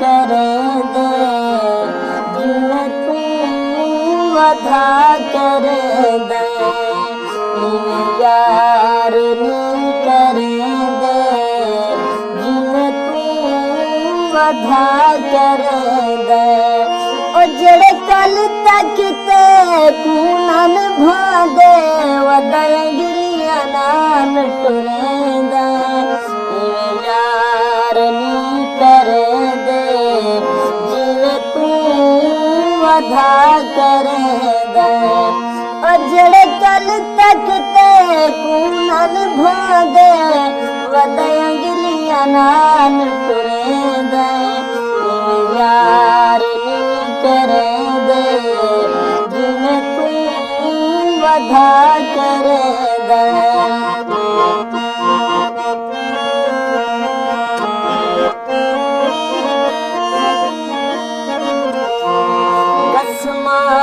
कर दे जिवे तू वधा कर दे यार नी कर दे जिवे तू वधा कर दे ओ जड़े कल तक ते कूनन भादे वदय गिरिया नान टुरेंदा यार नी कर दे जिवे तू वधा कर दे ओ जड़े कल तक ते कूनन भादे वदय गिरिया नान टुरेंदा यार नी कर दे जिवे तू वधा कर दे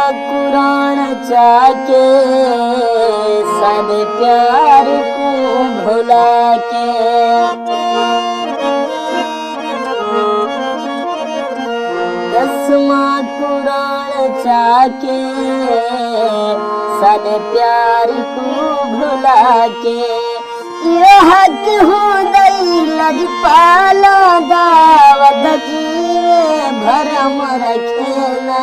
कुरान जाके सब प्यार को भुला के दसवां कुरान जाके सब प्यार को भुला के ये हक हो गई लजपाला दावत जीवे भरम रखेला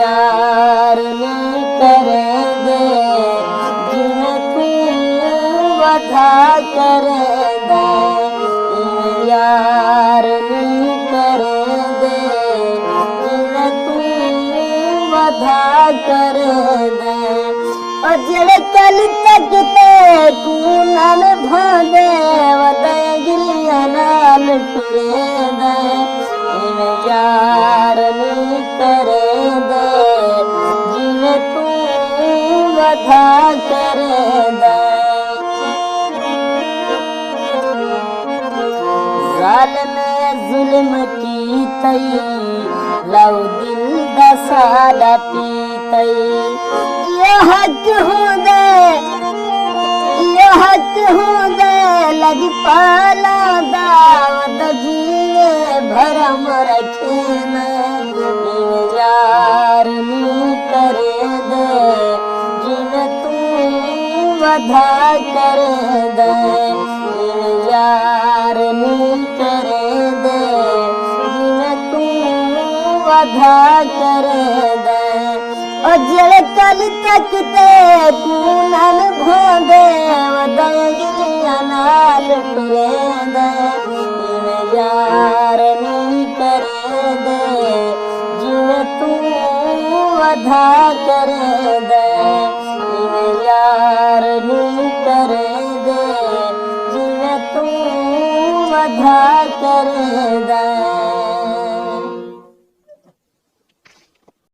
यार नी कर दे जिवे तू वधा कर दे यार नी कर दे जिवे तू वधा कर दे और जड़े कल तक ते कूनन भादे वदय गिलिया नाल टुरे दे यार नी कर दे जिवे तू वधा कर दे जालिम जुल्म की तई लव दिल दा सादा पीतई ये हक हो दे लजपाला दावत जीवे भरम रखे यार नी कर दे जिवे तू वधा कर दे यार नी कर दे जिवे तू वधा कर दे और जड़े कल तक ते कूनन भादे वदय गिरिया नाल टुरे दे यार नी कर दे जिवे तू वधा कर दे यार नी कर दे जिवे तू वधा कर दे।